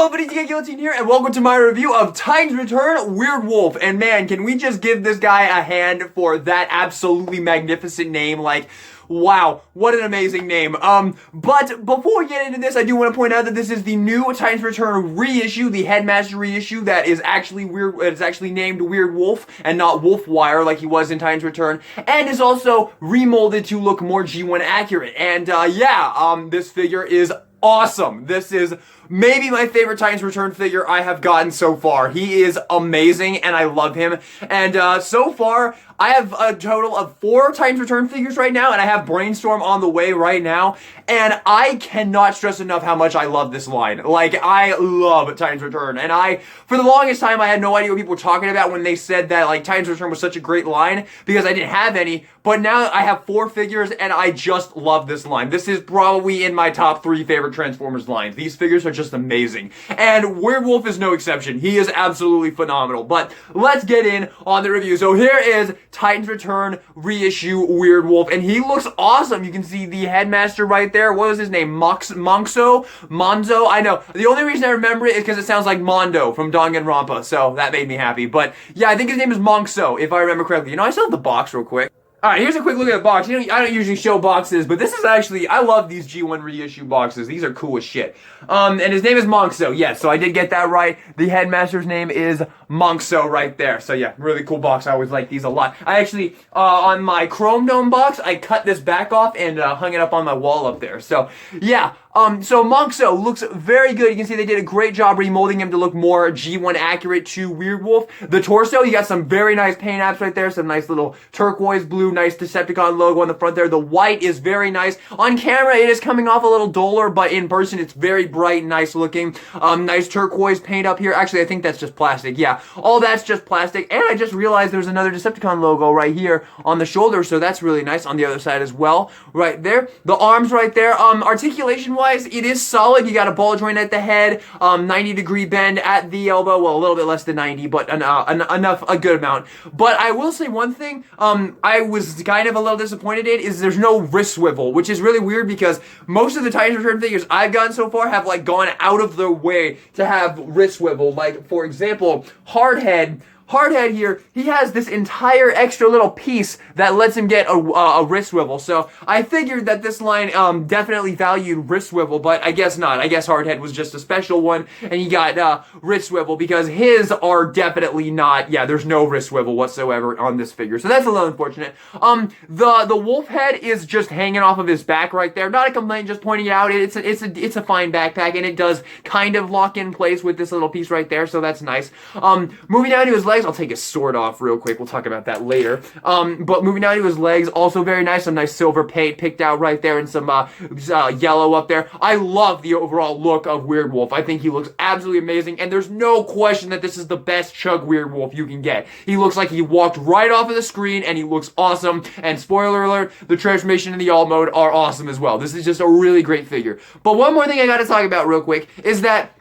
Hello everybody, Galatron here, and welcome to my review of Titans Return Weirdwolf. And man, can we just give this guy a hand for that absolutely magnificent name? Like, wow, what an amazing name. But before we get into this, I do want to point out that this is the new Titans Return reissue, the Headmaster reissue that is actually it's actually named Weirdwolf and not Wolfwire like he was in Titans Return, and is also remolded to look more G1 accurate. And this figure is awesome. This is maybe my favorite Titans Return figure I have gotten so far. He is amazing, and I love him. And so far, I have a total of 4 Titans Return figures right now, and I have Brainstorm on the way right now. And I cannot stress enough how much I love this line. Like, I love Titans Return. And for the longest time, I had no idea what people were talking about when they said that, like, Titans Return was such a great line, because I didn't have any. But now I have 4 figures, and I just love this line. This is probably in my top 3 favorite Transformers lines. These figures are just amazing. And Weirdwolf is no exception. He is absolutely phenomenal. But let's get in on the review. So here is Titans Return reissue Weirdwolf, and he looks awesome. You can see the Headmaster right there. What was his name? Monzo? I know. The only reason I remember it is because it sounds like Mondo from Danganronpa, so that made me happy. But yeah, I think his name is Monzo, if I remember correctly. You know, I still have the box real quick. Alright, here's a quick look at the box. You know, I don't usually show boxes, but this is actually, I love these G1 reissue boxes. These are cool as shit. And his name is Monzo. Yes, so I did get that right. The Headmaster's name is Monzo right there. So yeah, really cool box. I always like these a lot. I actually, on my Chrome Dome box, I cut this back off and hung it up on my wall up there. So yeah, so Monzo looks very good. You can see they did a great job remolding him to look more G1 accurate to Weirdwolf. The torso, you got some very nice paint apps right there. Some nice little turquoise blue, nice Decepticon logo on the front there. The white is very nice. On camera, it is coming off a little duller, but in person, it's very bright and nice looking. Nice turquoise paint up here. Actually, I think that's just plastic. Yeah, all that's just plastic. And I just realized there's another Decepticon logo right here on the shoulder, so that's really nice. On the other side as well, right there. The arms right there. Articulation-wise, it is solid. You got a ball joint at the head, 90-degree bend at the elbow. Well, a little bit less than 90, but enough, a good amount. But I will say one thing, I was kind of a little disappointed in is there's no wrist swivel, which is really weird because most of the Titans Return figures I've gotten so far have like gone out of their way to have wrist swivel. Like, for example, Hardhead here, he has this entire extra little piece that lets him get a wrist swivel. So I figured that this line definitely valued wrist swivel, but I guess not. I guess Hardhead was just a special one, and he got wrist swivel because his are definitely not. Yeah, there's no wrist swivel whatsoever on this figure, so that's a little unfortunate. The wolf head is just hanging off of his back right there. Not a complaint, just pointing it out. It's a fine backpack, and it does kind of lock in place with this little piece right there, so that's nice. Moving down to his legs. I'll take his sword off real quick. We'll talk about that later. But moving down to his legs, also very nice. Some nice silver paint picked out right there and some yellow up there. I love the overall look of Weirdwolf. I think he looks absolutely amazing, and there's no question that this is the best Chug Weirdwolf you can get. He looks like he walked right off of the screen, and he looks awesome. And spoiler alert, the transformation and the all mode are awesome as well. This is just a really great figure. But one more thing I gotta talk about real quick is that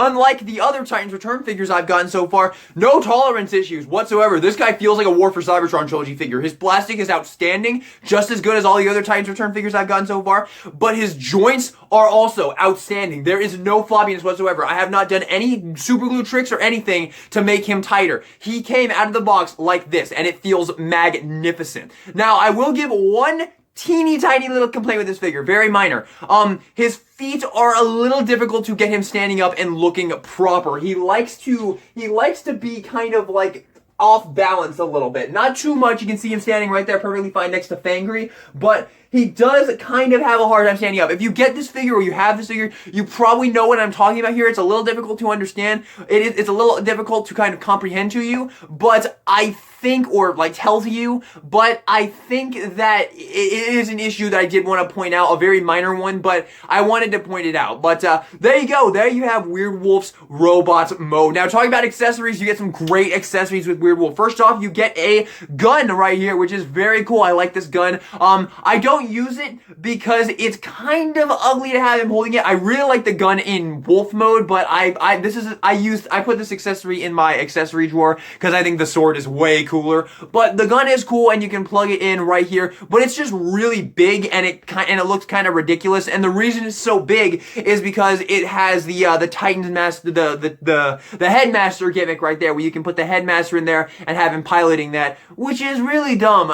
unlike the other Titans Return figures I've gotten so far, no tolerance issues whatsoever. This guy feels like a War for Cybertron trilogy figure. His plastic is outstanding, just as good as all the other Titans Return figures I've gotten so far, but his joints are also outstanding. There is no floppiness whatsoever. I have not done any super glue tricks or anything to make him tighter. He came out of the box like this, and it feels magnificent. Now, I will give one teeny tiny little complaint with this figure, very minor. His feet are a little difficult to get him standing up and looking proper. He likes to be kind of like off balance a little bit. Not too much. You can see him standing right there perfectly fine next to Fangry, but he does kind of have a hard time standing up. If you get this figure or you have this figure, you probably know what I'm talking about here. It's a little difficult to understand. It's a little difficult to kind of comprehend to you, but I think, or like tell to you, but I think that it is an issue that I did want to point out, a very minor one, but I wanted to point it out. But there you go. There you have Weirdwolf's robot mode. Now, talking about accessories, you get some great accessories with Weirdwolf. First off, you get a gun right here, which is very cool. I like this gun. I don't use it because it's kind of ugly to have him holding it. I really like the gun in wolf mode, but I put this accessory in my accessory drawer because I think the sword is way cooler. But the gun is cool, and you can plug it in right here. But it's just really big, and it looks kind of ridiculous. And the reason it's so big is because it has the Titan's master, the headmaster gimmick right there, where you can put the headmaster in there and have him piloting that, which is really dumb.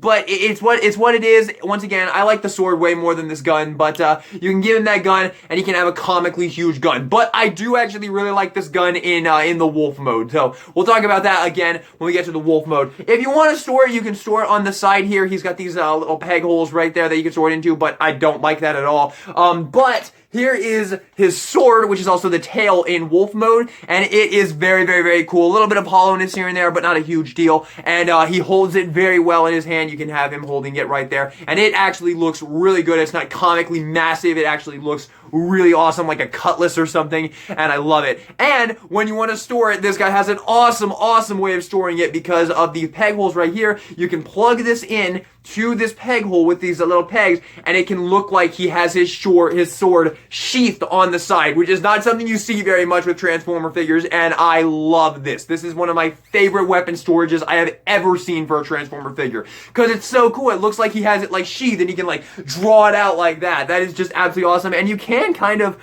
But it's what it is. Once again, I like the sword way more than this gun, but you can give him that gun, and he can have a comically huge gun. But I do actually really like this gun in the wolf mode. So we'll talk about that again when we get to the wolf mode. If you want to store it, you can store it on the side here. He's got these little peg holes right there that you can store it into, but I don't like that at all. But here is his sword, which is also the tail in wolf mode, and it is very, very, very cool. A little bit of hollowness here and there, but not a huge deal. And he holds it very well in his hand. You can have him holding it right there, and it actually looks really good. It's not comically massive. It actually looks really awesome, like a cutlass or something, and I love it. And when you want to store it, this guy has an awesome, awesome way of storing it because of the peg holes right here. You can plug this in to this peg hole with these little pegs, and it can look like he has his sword sheathed on the side, which is not something you see very much with Transformer figures, and I love this. This is one of my favorite weapon storages I have ever seen for a Transformer figure, because it's so cool. It looks like he has it like sheathed, and he can like draw it out like that. That is just absolutely awesome, and you can kind of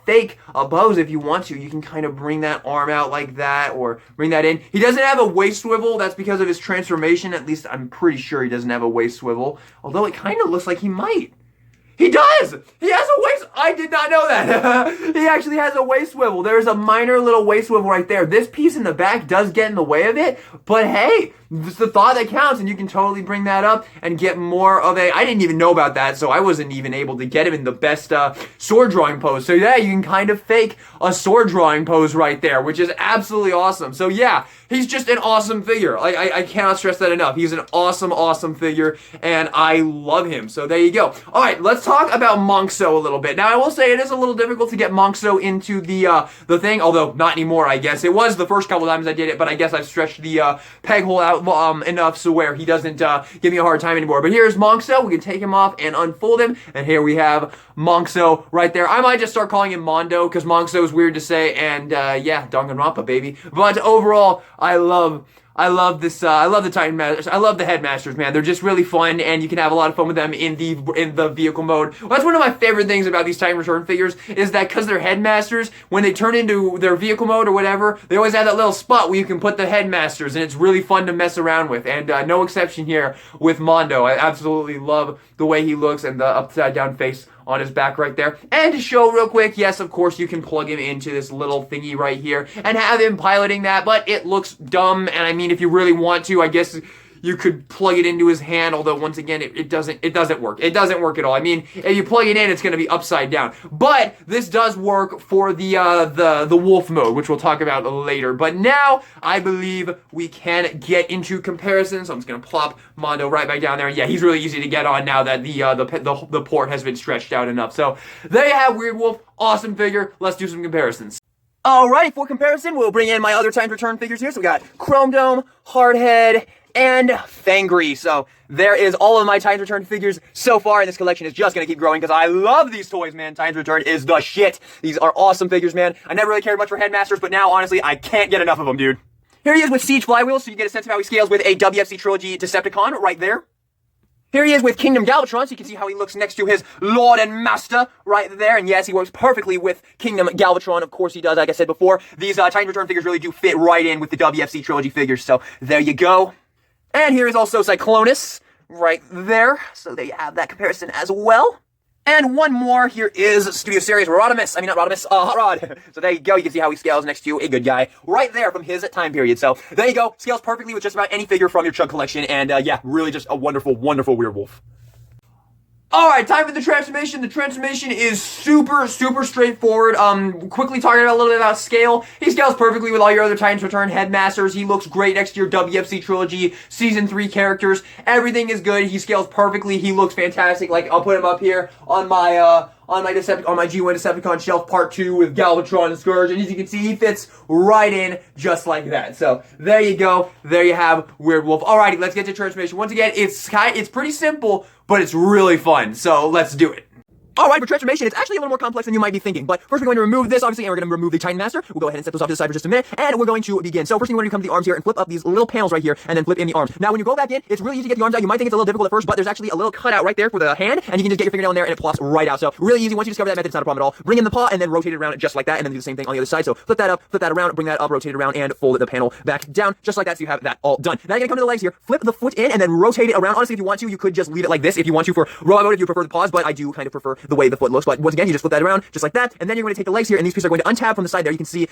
fake a pose if you want to. You can kind of bring that arm out like that, or bring that in. He doesn't have a waist swivel. That's because of his transformation. At least I'm pretty sure he doesn't have a waist swivel, although it kind of looks like he might. He does! He has a waist... I did not know that. He actually has a waist swivel. There's a minor little waist swivel right there. This piece in the back does get in the way of it, but hey, it's the thought that counts, and you can totally bring that up and get more of a... I didn't even know about that, so I wasn't even able to get him in the best sword drawing pose. So yeah, you can kind of fake a sword drawing pose right there, which is absolutely awesome. So yeah, he's just an awesome figure. Like, I cannot stress that enough. He's an awesome, awesome figure, and I love him. So there you go. All right, let's talk about Monkso a little bit. Now, I will say it is a little difficult to get Monkso into the thing, although not anymore, I guess. It was the first couple times I did it, but I guess I've stretched the peg hole out enough so where he doesn't give me a hard time anymore. But here's Monkso. We can take him off and unfold him, and here we have Monkso right there. I might just start calling him Mondo, because Monkso is weird to say, and yeah, Danganronpa, baby. But overall, I love this. I love the Titan Masters. I love the Headmasters, man. They're just really fun, and you can have a lot of fun with them in the vehicle mode. Well, that's one of my favorite things about these Titan Return figures, is that because they're Headmasters, when they turn into their vehicle mode or whatever, they always have that little spot where you can put the Headmasters, and it's really fun to mess around with. And no exception here with Mondo. I absolutely love the way he looks and the upside down face on his back right there. And to show real quick, yes, of course, you can plug him into this little thingy right here and have him piloting that, but it looks dumb, and I mean, if you really want to, I guess you could plug it into his hand, although once again, it doesn't work. It doesn't work at all. I mean, if you plug it in, it's going to be upside down. But this does work for the wolf mode, which we'll talk about later. But now, I believe we can get into comparison. So I'm just going to plop Mondo right back down there. And yeah, he's really easy to get on now that the port has been stretched out enough. So there you have Weirdwolf. Awesome figure. Let's do some comparisons. Alrighty, for comparison, we'll bring in my other Times Return figures here. So we got Chrome Dome, Hardhead, and Fangry. So there is all of my Titans Return figures so far, and this collection is just going to keep growing because I love these toys, man. Titans Return is the shit. These are awesome figures, man. I never really cared much for Headmasters, but now, honestly, I can't get enough of them, dude. Here he is with Siege Flywheels, so you get a sense of how he scales with a WFC Trilogy Decepticon right there. Here he is with Kingdom Galatron, so you can see how he looks next to his Lord and Master right there. And yes, he works perfectly with Kingdom Galatron. Of course he does, like I said before. These Titans Return figures really do fit right in with the WFC Trilogy figures, so there you go. And here is also Cyclonus right there. So there you have that comparison as well. And one more, here is Studio Series Rodimus. I mean, not Rodimus, Hot Rod. So there you go, you can see how he scales next to a good guy right there from his time period. So there you go, scales perfectly with just about any figure from your Chug collection. And yeah, really just a wonderful, wonderful Weirdwolf. Alright, time for the transformation. The transformation is super, super straightforward. Quickly talking about a little bit about scale. He scales perfectly with all your other Titans Return Headmasters. He looks great next to your WFC Trilogy Season 3 characters. Everything is good. He scales perfectly. He looks fantastic. Like, I'll put him up here on my G1 Decepticon shelf part 2 with Galvatron and Scourge, and as you can see, he fits right in just like that. So there you go. There you have Weirdwolf. Alrighty, let's get to transformation. Once again, it's pretty simple, but it's really fun. So let's do it. Alright, for transformation, it's actually a little more complex than you might be thinking. But first we're going to remove this, obviously, and we're going to remove the Titan Master. We'll go ahead and set those off to the side for just a minute, and we're going to begin. So first thing we're going to come to the arms here and flip up these little panels right here, and then flip in the arms. Now when you go back in, it's really easy to get the arms out. You might think it's a little difficult at first, but there's actually a little cutout right there for the hand, and you can just get your fingernail in there and it plops right out. So really easy. Once you discover that method, it's not a problem at all. Bring in the paw and then rotate it around just like that, and then do the same thing on the other side. So flip that up, flip that around, bring that up, rotate it around, and fold the panel back down just like that, so you have that all done. Now you're going to come to the legs here, flip the foot in, and then rotate it around. Honestly, if you want to, you could just leave it like this if you want to for robot mode, if you prefer the paws, but I do kind of prefer the way the foot looks. But once again, you just flip that around just like that, and then you're going to take the legs here, and these pieces are going to untab from the side there. You can see,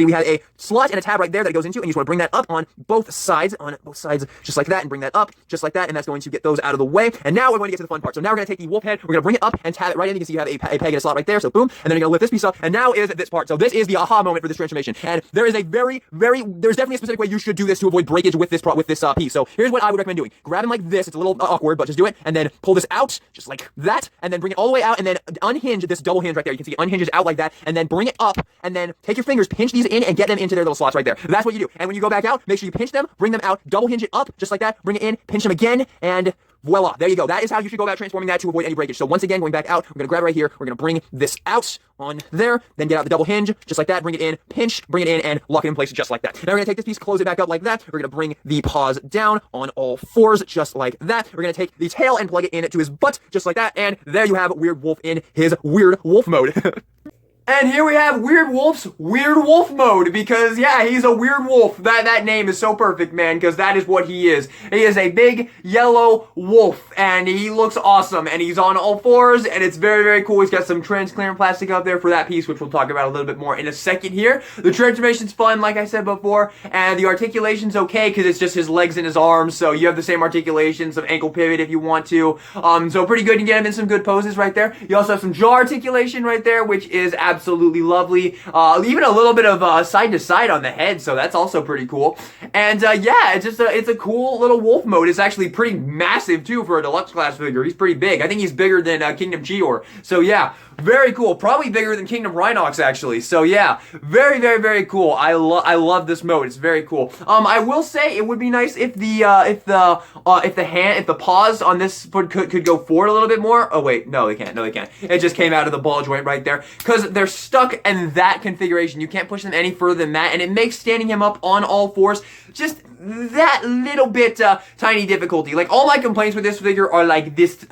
we have a slot and a tab right there that it goes into, and you just want to bring that up on both sides, just like that, and bring that up just like that, and that's going to get those out of the way. And now we're going to get to the fun part. So now we're going to take the wolf head, we're going to bring it up and tab it right in. You can see you have a peg and a slot right there, so boom, and then you're going to lift this piece up, and now is this part. So this is the aha moment for this transformation, and there is a there's definitely a specific way you should do this to avoid breakage with this piece. So here's what I would recommend doing. Grab him like this, it's a little awkward, but just do it, and then pull this out, just like that, and then bring it all the way out, and then unhinge this double hinge right there. You can see it unhinges out like that, and then bring it up, and then take your fingers, pinch these in, and get them into their little slots right there. That's what you do. And when you go back out, make sure you pinch them, bring them out, double hinge it up, just like that, bring it in, pinch them again, and voila, there you go. That is how you should go about transforming that to avoid any breakage. So once again, going back out, we're going to grab right here, we're going to bring this out on there, then get out the double hinge, just like that, bring it in, pinch, bring it in, and lock it in place just like that. Now we're going to take this piece, close it back up like that, we're going to bring the paws down on all fours, just like that. We're going to take the tail and plug it into his butt, just like that, and there you have Weirdwolf in his Weird Wolf mode. And here we have Weirdwolf's Weird Wolf mode, because yeah, he's a weird wolf. That name is so perfect, man, because that is what he is. He is a big yellow wolf, and he looks awesome, and he's on all fours, and it's very, very cool. He's got some transparent plastic up there for that piece, which we'll talk about a little bit more in a second here. The transformation's fun, like I said before, and the articulation's okay, because it's just his legs and his arms, so you have the same articulations of ankle pivot if you want to. So pretty good. You get him in some good poses right there. You also have some jaw articulation right there, which is absolutely lovely. Even a little bit of side to side on the head, so that's also pretty cool. And yeah, it's a cool little wolf mode. It's actually pretty massive too for a deluxe class figure. He's pretty big. I think he's bigger than Kingdom Cheetor. So yeah, very cool. Probably bigger than Kingdom Rhinox actually. So yeah, very, very, very cool. I love this mode. It's very cool. I will say it would be nice if the paws on this foot could go forward a little bit more. Oh wait, no they can't. No they can't. It just came out of the ball joint right there because they're stuck in that configuration. You can't push them any further than that, and it makes standing him up on all fours just that little bit tiny difficulty. Like all my complaints with this figure are like this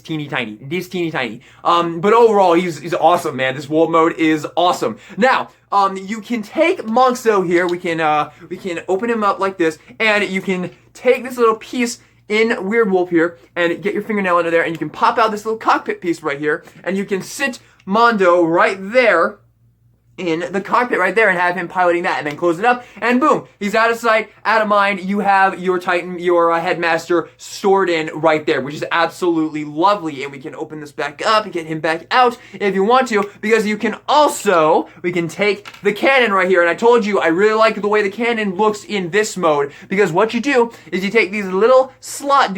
teeny tiny. But overall he's awesome, man. This wolf mode is awesome. Now you can take Monxo here. We can open him up like this, and you can take this little piece in Weirdwolf here and get your fingernail under there, and you can pop out this little cockpit piece right here, and you can sit Mondo right there in the cockpit right there and have him piloting that, and then close it up, and boom, he's out of sight, out of mind. You have your Titan, your headmaster stored in right there, which is absolutely lovely. And we can open this back up and get him back out if you want to, because we can take the cannon right here. And I told you I really like the way the cannon looks in this mode, because what you do is you take these little slotty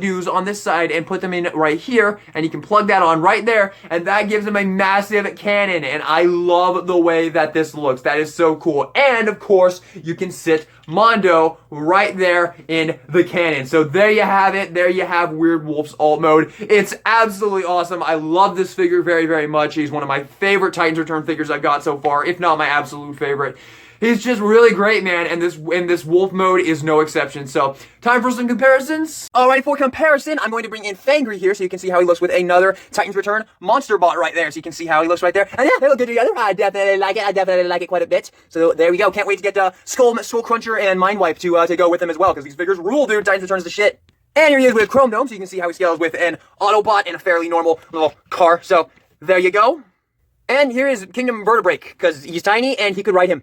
dudes on this side and put them in right here, and you can plug that on right there, and that gives him a massive cannon. And I love the way that this looks. That is so cool. And of course, you can sit Mondo right there in the cannon. So there you have it. There you have Weirdwolf's alt mode. It's absolutely awesome. I love this figure very, very much. He's one of my favorite Titans Return figures I've got so far, if not my absolute favorite. He's just really great, man, and this wolf mode is no exception. So, time for some comparisons. Alright, for comparison, I'm going to bring in Fangry here so you can see how he looks with another Titans Return monster bot right there. So you can see how he looks right there. And yeah, they look good together. I definitely like it. I definitely like it quite a bit. So there we go. Can't wait to get Skull Cruncher and Mind Wipe to go with them as well, because these figures rule, dude. Titans Returns the shit. And here he is with Chrome Dome, so you can see how he scales with an Autobot and a fairly normal little car. So there you go. And here is Kingdom Vertebrake, because he's tiny and he could ride him.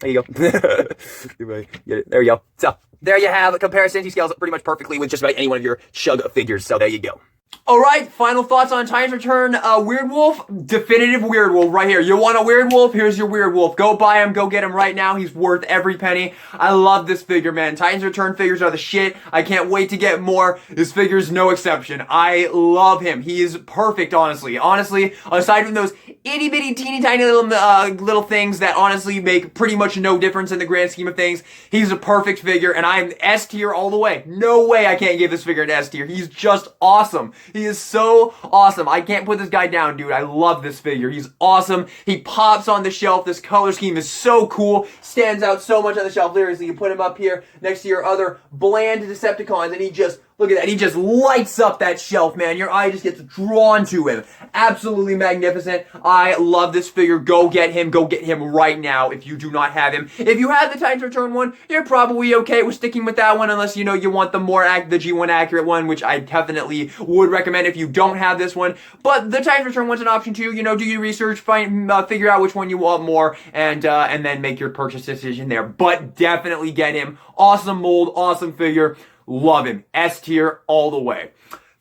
There you go. There you go. So, there you have comparisons. He scales up pretty much perfectly with just about any one of your Chug figures. So, there you go. Alright, final thoughts on Titans Return Weirdwolf. Definitive Weirdwolf right here. You want a Weirdwolf? Here's your Weirdwolf. Go buy him. Go get him right now. He's worth every penny. I love this figure, man. Titans Return figures are the shit. I can't wait to get more. This figure's no exception. I love him. He is perfect, honestly. Honestly, aside from those itty bitty teeny tiny little things that honestly make pretty much no difference in the grand scheme of things, he's a perfect figure, and I'm S tier all the way. No way I can't give this figure an S tier. He's just awesome. He is so awesome. I can't put this guy down, dude. I love this figure. He's awesome. He pops on the shelf. This color scheme is so cool. Stands out so much on the shelf. Literally, you put him up here next to your other bland Decepticons, and he just, look at that. He just lights up that shelf, man. Your eye just gets drawn to him. Absolutely magnificent. I love this figure. Go get him. Go get him right now if you do not have him. If you have the Titans Return one, you're probably okay with sticking with that one unless, you know, you want the the G1 accurate one, which I definitely would recommend if you don't have this one. But the Titans Return one's an option too. You know, do your research, figure out which one you want more, and then make your purchase decision there. But definitely get him. Awesome mold, awesome figure. Love him. S tier all the way.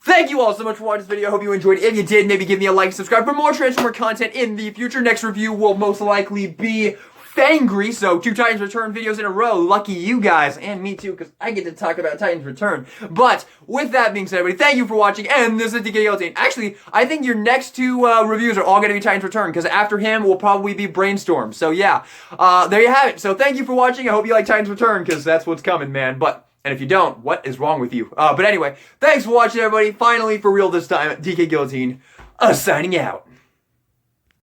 Thank you all so much for watching this video. I hope you enjoyed it. If you did, maybe give me a like, subscribe for more Transformer content in the future. Next review will most likely be Fangry, so 2 Titans Return videos in a row. Lucky you guys, and me too, because I get to talk about Titans Return. But with that being said, everybody, thank you for watching, and this is DK Galatron. Actually, I think your next 2 reviews are all going to be Titans Return, because after him will probably be Brainstorm. So yeah, there you have it. So thank you for watching. I hope you like Titans Return, because that's what's coming, man. And if you don't, what is wrong with you? But anyway, thanks for watching, everybody. Finally, for real this time, DK Galatron, signing out.